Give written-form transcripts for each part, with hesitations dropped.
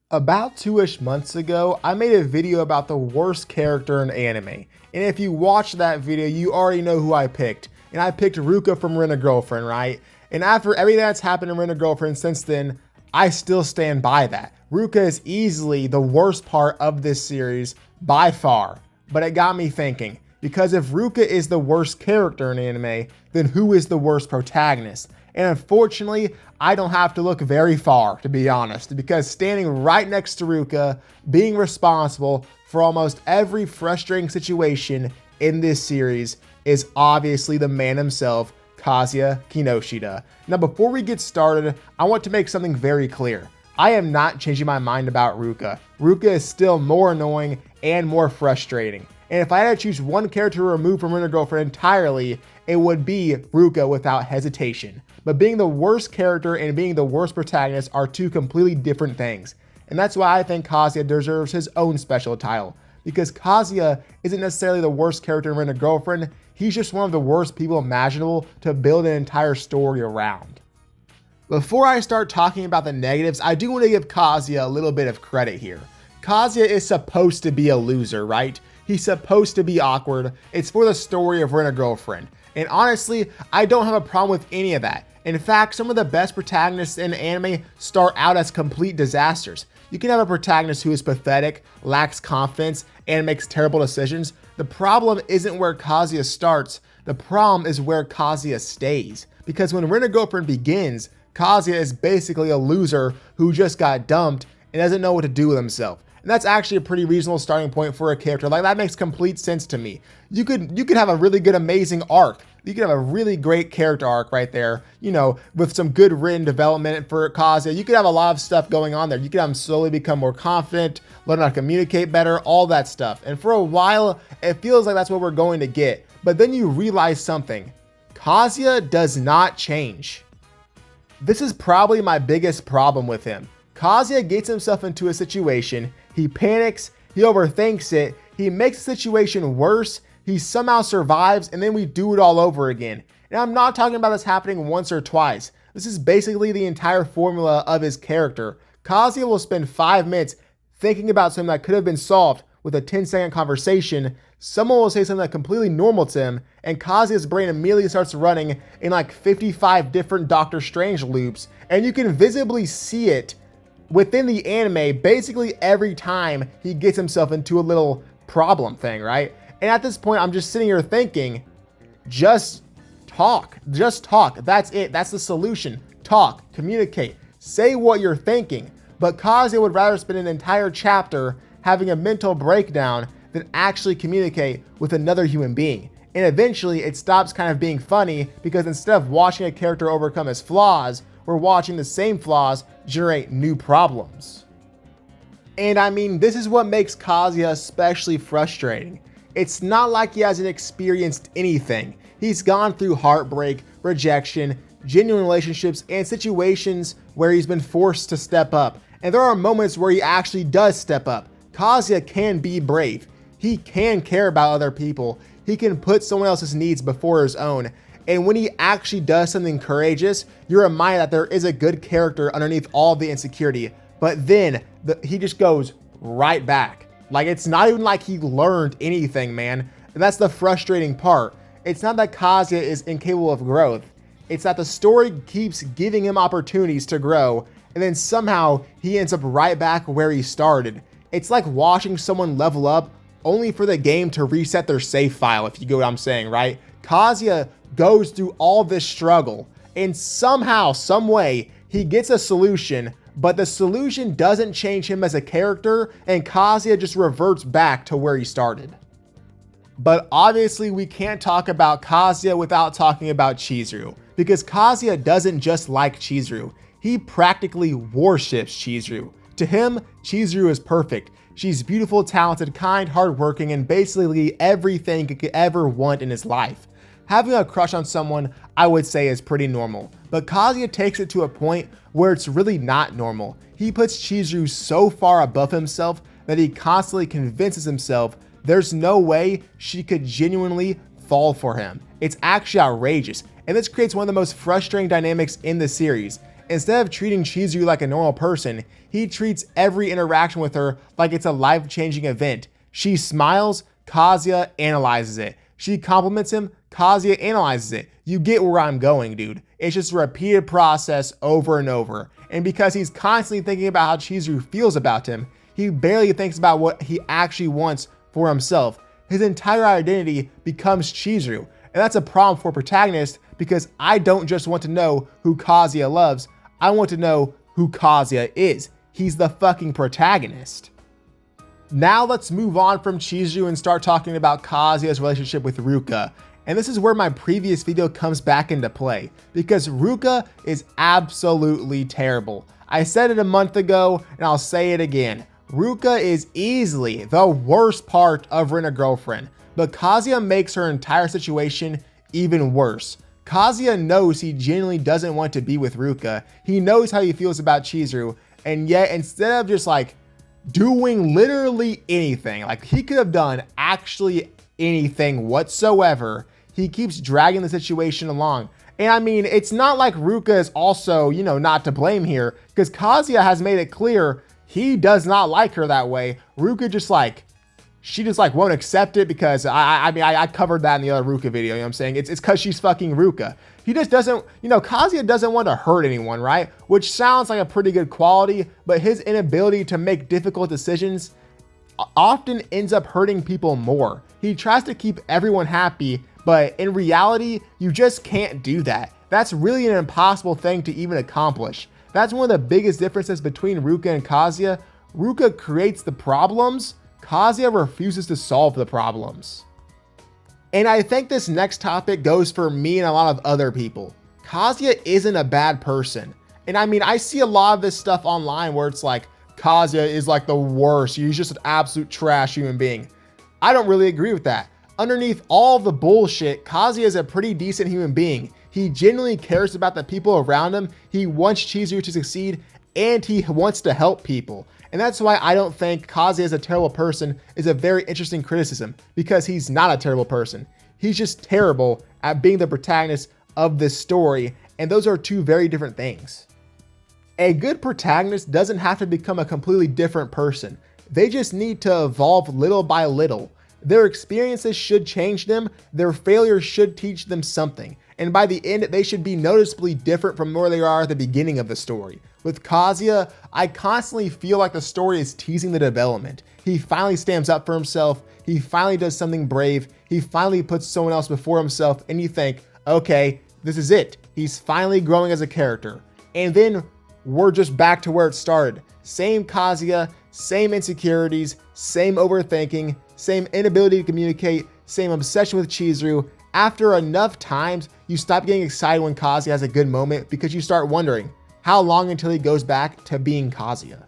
About 2-ish months ago, I made a video about the worst character in anime. And if you watched that video, you already know who I picked. And I picked Ruka from Rent-A-Girlfriend, right? And after everything that's happened in Rent-A-Girlfriend since then, I still stand by that. Ruka is easily the worst part of this series by far. But it got me thinking, because if Ruka is the worst character in anime, then who is the worst protagonist? And unfortunately, I don't have to look very far, to be honest, because standing right next to Ruka, being responsible for almost every frustrating situation in this series, is obviously the man himself, Kazuya Kinoshita. Now, before we get started, I want to make something very clear. I am not changing my mind about Ruka. Ruka is still more annoying and more frustrating. And if I had to choose one character to remove from Rent-A-Girlfriend entirely, it would be Ruka without hesitation. But being the worst character and being the worst protagonist are two completely different things. And that's why I think Kazuya deserves his own special title. Because Kazuya isn't necessarily the worst character in Rent-A-Girlfriend, he's just one of the worst people imaginable to build an entire story around. Before I start talking about the negatives, I do want to give Kazuya a little bit of credit here. Kazuya is supposed to be a loser, right? He's supposed to be awkward. It's for the story of Rent-A-Girlfriend. And honestly, I don't have a problem with any of that. In fact, some of the best protagonists in anime start out as complete disasters. You can have a protagonist who is pathetic, lacks confidence, and makes terrible decisions. The problem isn't where Kazuya starts. The problem is where Kazuya stays. Because when Rent-A-Girlfriend begins, Kazuya is basically a loser who just got dumped and doesn't know what to do with himself. And that's actually a pretty reasonable starting point for a character. Like, that makes complete sense to me. You could have a really good, amazing arc. You could have a really great character arc right there, you know, with some good written development for Kazuya. You could have a lot of stuff going on there. You could have him slowly become more confident, learn how to communicate better, all that stuff. And for a while, it feels like that's what we're going to get. But then you realize something. Kazuya does not change. This is probably my biggest problem with him. Kazuya gets himself into a situation, he panics, he overthinks it, he makes the situation worse, he somehow survives, and then we do it all over again. And I'm not talking about this happening once or twice. This is basically the entire formula of his character. Kazuya will spend 5 minutes thinking about something that could have been solved with a 10-second conversation. Someone will say something that's completely normal to him, and Kazuya's brain immediately starts running in like 55 different Doctor Strange loops, and you can visibly see it within the anime basically every time he gets himself into a little problem thing, right? And at this point, I'm just sitting here thinking, just talk, that's it, that's the solution. Talk, communicate, say what you're thinking. But Kazuya would rather spend an entire chapter having a mental breakdown than actually communicate with another human being. And eventually it stops kind of being funny, because instead of watching a character overcome his flaws, we're watching the same flaws generate new problems. And I mean, this is what makes Kazuya especially frustrating. It's not like he hasn't experienced anything. He's gone through heartbreak, rejection, genuine relationships, and situations where he's been forced to step up. And there are moments where he actually does step up. Kazuya can be brave. He can care about other people. He can put someone else's needs before his own. And when he actually does something courageous, you're reminded that there is a good character underneath all the insecurity. But then he just goes right back. Like, it's not even like he learned anything, man. And that's the frustrating part. It's not that Kazuya is incapable of growth. It's that the story keeps giving him opportunities to grow, and then somehow he ends up right back where he started. It's like watching someone level up only for the game to reset their save file, if you get what I'm saying, right? Kazuya goes through all this struggle, and somehow, some way, he gets a solution, but the solution doesn't change him as a character, and Kazuya just reverts back to where he started. But obviously we can't talk about Kazuya without talking about Chizuru, because Kazuya doesn't just like Chizuru, he practically worships Chizuru. To him, Chizuru is perfect. She's beautiful, talented, kind, hardworking, and basically everything he could ever want in his life. Having a crush on someone, I would say, is pretty normal, but Kazuya takes it to a point where it's really not normal. He puts Chizuru so far above himself that he constantly convinces himself there's no way she could genuinely fall for him. It's actually outrageous, and this creates one of the most frustrating dynamics in the series. Instead of treating Chizuru like a normal person, he treats every interaction with her like it's a life-changing event. She smiles, Kazuya analyzes it. She compliments him, Kazuya analyzes it. You get where I'm going, dude. It's just a repeated process over and over. And because he's constantly thinking about how Chizuru feels about him, he barely thinks about what he actually wants for himself. His entire identity becomes Chizuru. And that's a problem for Protagonist because I don't just want to know who Kazuya loves. I want to know who Kazuya is. He's the fucking protagonist. Now let's move on from Chizuru and start talking about Kazuya's relationship with Ruka. And this is where my previous video comes back into play because Ruka is absolutely terrible. I said it a month ago and I'll say it again. Ruka is easily the worst part of Rent-A-Girlfriend, but Kazuya makes her entire situation even worse. Kazuya knows he genuinely doesn't want to be with Ruka. He knows how he feels about Chizuru, and yet instead of just like doing literally anything, like he could have done actually anything whatsoever, he keeps dragging the situation along. And I mean, it's not like Ruka is also, not to blame here, because Kazuya has made it clear he does not like her that way. Ruka she just won't accept it because I covered that in the other Ruka video, you know what I'm saying? It's because she's fucking Ruka. He just doesn't, Kazuya doesn't want to hurt anyone, right? Which sounds like a pretty good quality, but his inability to make difficult decisions often ends up hurting people more. He tries to keep everyone happy, but in reality, you just can't do that. That's really an impossible thing to even accomplish. That's one of the biggest differences between Ruka and Kazuya. Ruka creates the problems, Kazuya refuses to solve the problems. And I think this next topic goes for me and a lot of other people. Kazuya isn't a bad person. And I mean, I see a lot of this stuff online where it's like, Kazuya is like the worst. He's just an absolute trash human being. I don't really agree with that. Underneath all the bullshit, Kazuya is a pretty decent human being. He genuinely cares about the people around him. He wants Chizuru to succeed and he wants to help people. And that's why I don't think Kazuya is a terrible person is a very interesting criticism, because he's not a terrible person. He's just terrible at being the protagonist of this story. And those are two very different things. A good protagonist doesn't have to become a completely different person. They just need to evolve little by little. Their experiences should change them. Their failures should teach them something. And by the end, they should be noticeably different from where they are at the beginning of the story. With Kazuya, I constantly feel like the story is teasing the development. He finally stands up for himself. He finally does something brave. He finally puts someone else before himself. And you think, okay, this is it. He's finally growing as a character. And then we're just back to where it started. Same Kazuya, same insecurities, same overthinking, same inability to communicate, same obsession with Chizuru. After enough times, you stop getting excited when Kazuya has a good moment because you start wondering how long until he goes back to being Kazuya.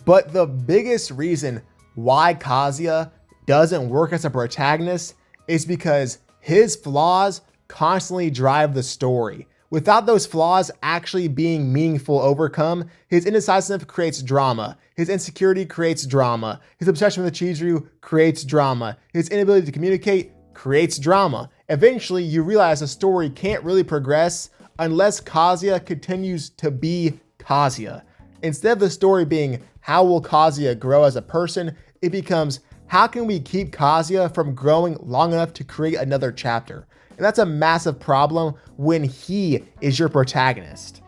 But the biggest reason why Kazuya doesn't work as a protagonist is because his flaws constantly drive the story. Without those flaws actually being meaningful overcome, his indecisiveness creates drama. His insecurity creates drama. His obsession with Chizuru creates drama. His inability to communicate creates drama. Eventually, you realize the story can't really progress unless Kazuya continues to be Kazuya. Instead of the story being, how will Kazuya grow as a person? It becomes, how can we keep Kazuya from growing long enough to create another chapter? And that's a massive problem when he is your protagonist.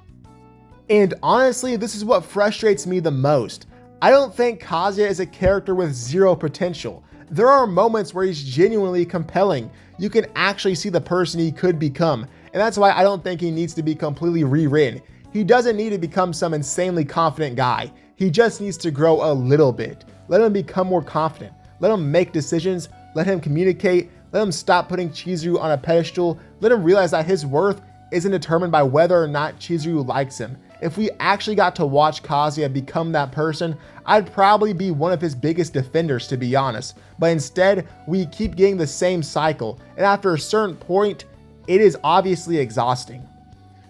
And honestly, this is what frustrates me the most. I don't think Kazuya is a character with zero potential. There are moments where he's genuinely compelling. You can actually see the person he could become. And that's why I don't think he needs to be completely rewritten. He doesn't need to become some insanely confident guy. He just needs to grow a little bit. Let him become more confident. Let him make decisions. Let him communicate. Let him stop putting Chizuru on a pedestal. Let him realize that his worth isn't determined by whether or not Chizuru likes him. If we actually got to watch Kazuya become that person, I'd probably be one of his biggest defenders, to be honest. But instead, we keep getting the same cycle. And after a certain point, it is obviously exhausting.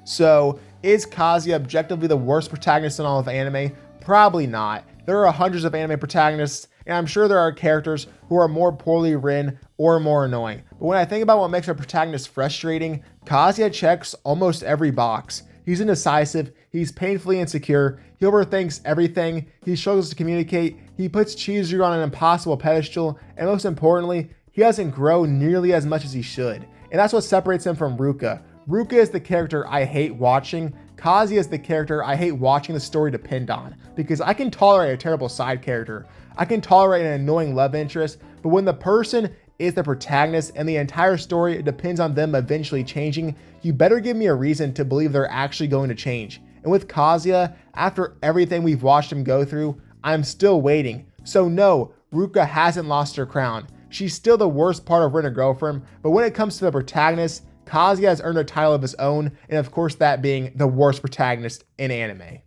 So, is Kazuya objectively the worst protagonist in all of anime? Probably not. There are hundreds of anime protagonists, and I'm sure there are characters who are more poorly written or more annoying. But when I think about what makes a protagonist frustrating, Kazuya checks almost every box. He's indecisive, he's painfully insecure, he overthinks everything, he struggles to communicate, he puts Chizuru on an impossible pedestal, and most importantly, he doesn't grow nearly as much as he should. And that's what separates him from Ruka. Ruka is the character I hate watching. Kazuya is the character I hate watching the story depend on, because I can tolerate a terrible side character. I can tolerate an annoying love interest, but when the person is the protagonist and the entire story depends on them eventually changing, you better give me a reason to believe they're actually going to change. And with Kazuya, after everything we've watched him go through, I'm still waiting. So no, Ruka hasn't lost her crown. She's still the worst part of Rent-A-Girlfriend, but when it comes to the protagonist, Kazuya has earned a title of his own, and of course that being the worst protagonist in anime.